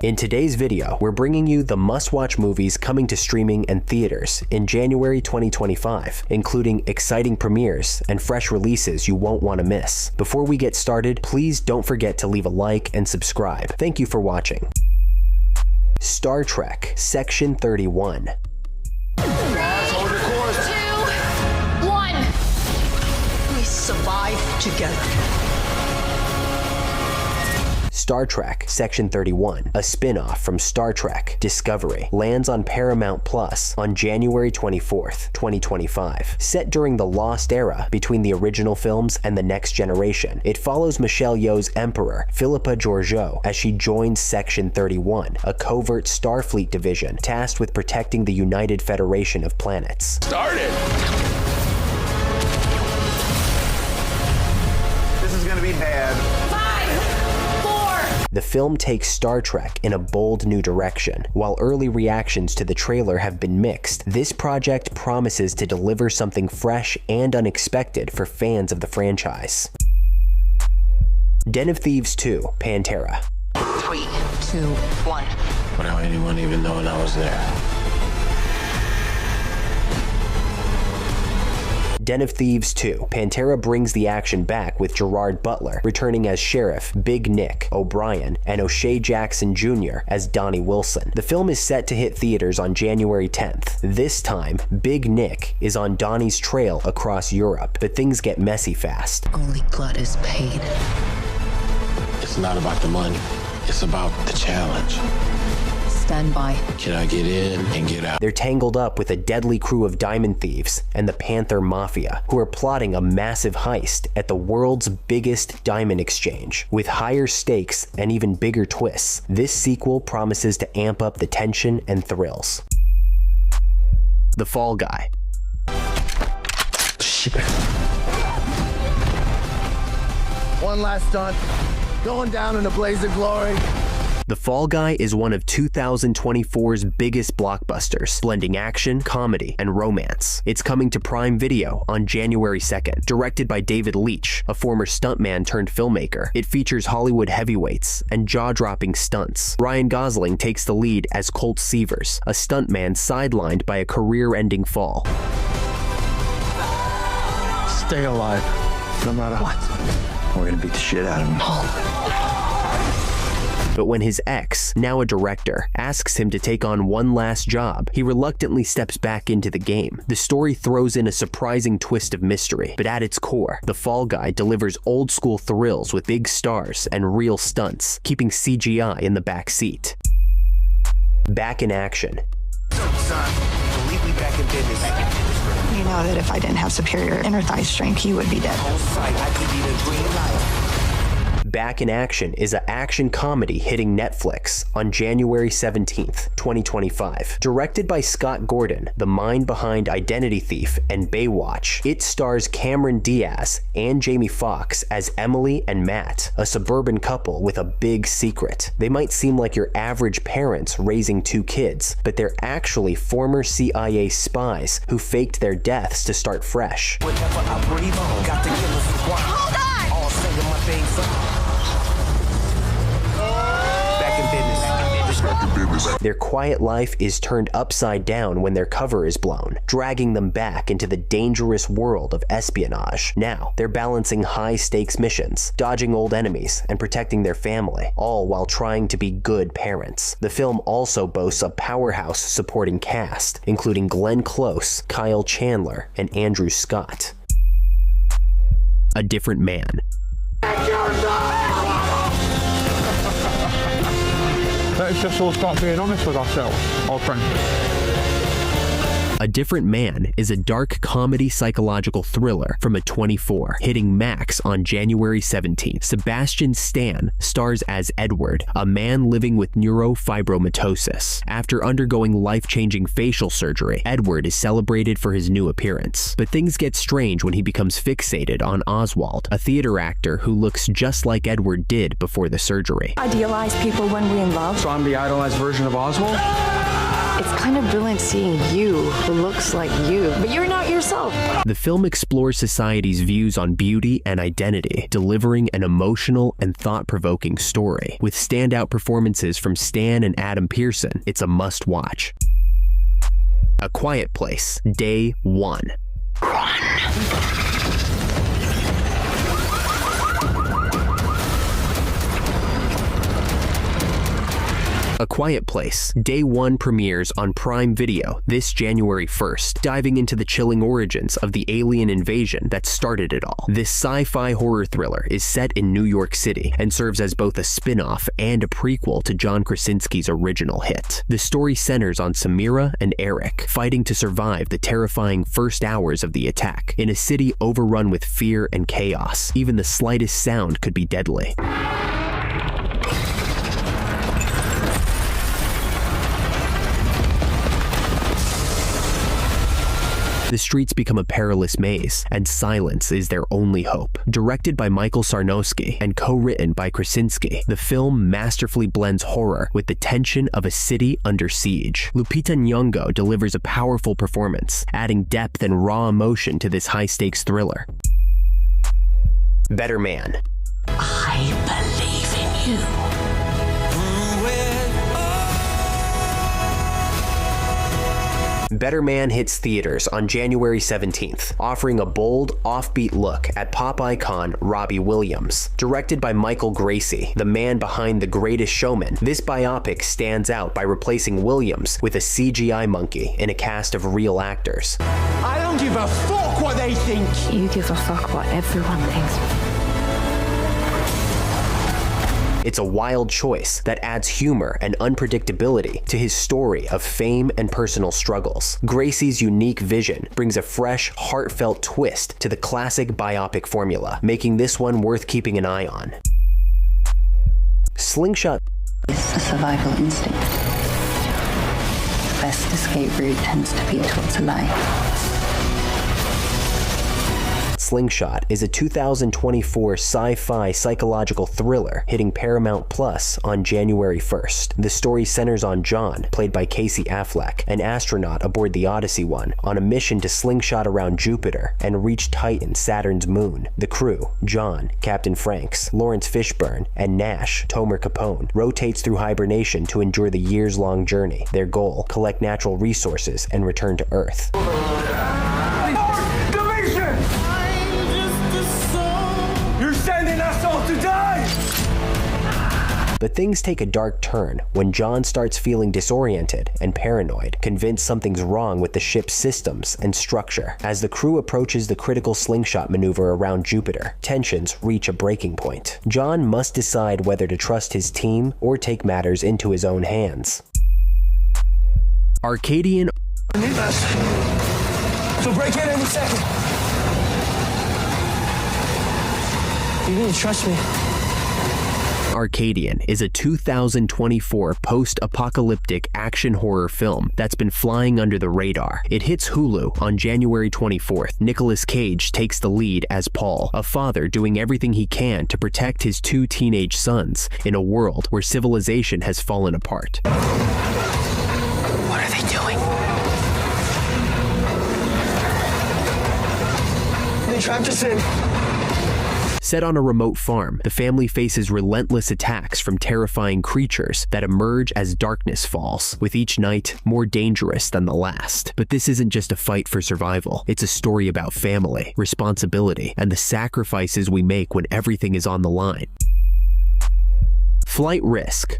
In today's video, we're bringing you the must-watch movies coming to streaming and theaters in January 2025, including exciting premieres and fresh releases you won't want to miss. Before we get started, please don't forget to leave a like and subscribe. Thank you for watching. Star Trek Section 31. Hold your course. 2, 1. We survive together. Star Trek Section 31, a spin-off from Star Trek Discovery, lands on Paramount Plus on January 24th, 2025. Set during the Lost Era between the original films and The Next Generation, it follows Michelle Yeoh's Emperor, Philippa Georgiou, as she joins Section 31, a covert Starfleet division tasked with protecting the United Federation of Planets. Started! This is gonna be bad. The film takes Star Trek in a bold new direction. While early reactions to the trailer have been mixed, this project promises to deliver something fresh and unexpected for fans of the franchise. Den of Thieves 2, Pantera. 3, 2, 1. Without anyone even knowing I was there. Den of Thieves 2, Pantera brings the action back with Gerard Butler returning as Sheriff Big Nick O'Brien and O'Shea Jackson Jr. as Donnie Wilson. The film is set to hit theaters on January 10th. This time, Big Nick is on Donnie's trail across Europe, but things get messy fast. Only God is paid. It's not about the money. It's about the challenge. Stand by. Can I get in and get out? They're tangled up with a deadly crew of diamond thieves and the Panther Mafia, who are plotting a massive heist at the world's biggest diamond exchange. With higher stakes and even bigger twists, this sequel promises to amp up the tension and thrills. The Fall Guy. Shit. One last stunt. Going down in a blaze of glory. The Fall Guy is one of 2024's biggest blockbusters, blending action, comedy, and romance. It's coming to Prime Video on January 2nd. Directed by David Leitch, a former stuntman turned filmmaker, it features Hollywood heavyweights and jaw-dropping stunts. Ryan Gosling takes the lead as Colt Seavers, a stuntman sidelined by a career-ending fall. Stay alive. No matter what. We're gonna beat the shit out of him. But when his ex, now a director, asks him to take on one last job, he reluctantly steps back into the game. The story throws in a surprising twist of mystery, but at its core, The Fall Guy delivers old-school thrills with big stars and real stunts, keeping CGI in the back seat. Back in Action. You know that if I didn't have superior inner thigh strength, you would be dead. Back in Action is an action comedy hitting Netflix on January 17th, 2025. Directed by Scott Gordon, the mind behind Identity Thief and Baywatch, it stars Cameron Diaz and Jamie Foxx as Emily and Matt, a suburban couple with a big secret. They might seem like your average parents raising 2 kids, but they're actually former CIA spies who faked their deaths to start fresh. Hold on! Their quiet life is turned upside down when their cover is blown, dragging them back into the dangerous world of espionage. Now, they're balancing high-stakes missions, dodging old enemies, and protecting their family, all while trying to be good parents. The film also boasts a powerhouse supporting cast, including Glenn Close, Kyle Chandler, and Andrew Scott. A Different Man. Let's just all start being honest with ourselves, old friend. A Different Man is a dark comedy psychological thriller from A24, hitting Max on January 17th. Sebastian Stan stars as Edward, a man living with neurofibromatosis. After undergoing life-changing facial surgery, Edward is celebrated for his new appearance. But things get strange when he becomes fixated on Oswald, a theater actor who looks just like Edward did before the surgery. Idealize people when we're in love. So I'm the idolized version of Oswald? It's kind of brilliant seeing you who looks like you, but you're not yourself. The film explores society's views on beauty and identity, delivering an emotional and thought-provoking story. With standout performances from Stan and Adam Pearson, it's a must-watch. A Quiet Place, Day 1. A Quiet Place, Day 1 premieres on Prime Video this January 1st, diving into the chilling origins of the alien invasion that started it all. This sci-fi horror thriller is set in New York City and serves as both a spin-off and a prequel to John Krasinski's original hit. The story centers on Samira and Eric, fighting to survive the terrifying first hours of the attack. In a city overrun with fear and chaos, even the slightest sound could be deadly. The streets become a perilous maze, and silence is their only hope. Directed by Michael Sarnowski and co-written by Krasinski, the film masterfully blends horror with the tension of a city under siege. Lupita Nyong'o delivers a powerful performance, adding depth and raw emotion to this high-stakes thriller. Better Man. I believe in you. Better Man hits theaters on January 17th, offering a bold, offbeat look at pop icon Robbie Williams. Directed by Michael Gracie, the man behind The Greatest Showman, this biopic stands out by replacing Williams with a CGI monkey in a cast of real actors. I don't give a fuck what they think! You give a fuck what everyone thinks. It's a wild choice that adds humor and unpredictability to his story of fame and personal struggles. Gracie's unique vision brings a fresh, heartfelt twist to the classic biopic formula, making this one worth keeping an eye on. Slingshot. It's a survival instinct. The best escape route tends to be told to lie. Slingshot is a 2024 sci-fi psychological thriller hitting Paramount Plus on January 1st. The story centers on John, played by Casey Affleck, an astronaut aboard the Odyssey 1, on a mission to slingshot around Jupiter and reach Titan, Saturn's moon. The crew, John, Captain Franks, Lawrence Fishburne, and Nash, Tomer Capone, rotates through hibernation to endure the years-long journey. Their goal, collect natural resources and return to Earth. But things take a dark turn when John starts feeling disoriented and paranoid, convinced something's wrong with the ship's systems and structure. As the crew approaches the critical slingshot maneuver around Jupiter, tensions reach a breaking point. John must decide whether to trust his team or take matters into his own hands. Arcadian. So break in any second. You need to trust me. Arcadian is a 2024 post-apocalyptic action horror film that's been flying under the radar. It hits Hulu on January 24th. Nicolas Cage takes the lead as Paul, a father doing everything he can to protect his two teenage sons in a world where civilization has fallen apart. What are they doing? They trapped us in. Set on a remote farm, the family faces relentless attacks from terrifying creatures that emerge as darkness falls, with each night more dangerous than the last. But this isn't just a fight for survival. It's a story about family, responsibility, and the sacrifices we make when everything is on the line. Flight Risk.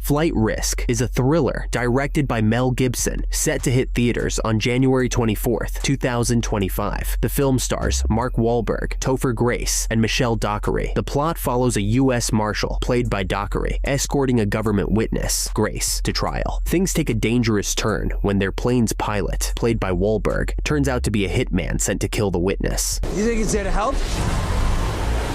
Flight Risk is a thriller directed by Mel Gibson, set to hit theaters on January 24th, 2025. The film stars Mark Wahlberg, Topher Grace, and Michelle Dockery. The plot follows a U.S. Marshal, played by Dockery, escorting a government witness, Grace, to trial. Things take a dangerous turn when their plane's pilot, played by Wahlberg, turns out to be a hitman sent to kill the witness. You think he's there to help?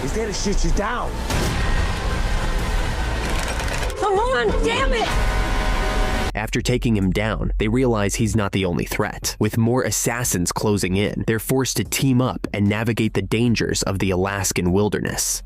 He's there to shoot you down. Come on, damn it! After taking him down, they realize he's not the only threat. With more assassins closing in, they're forced to team up and navigate the dangers of the Alaskan wilderness.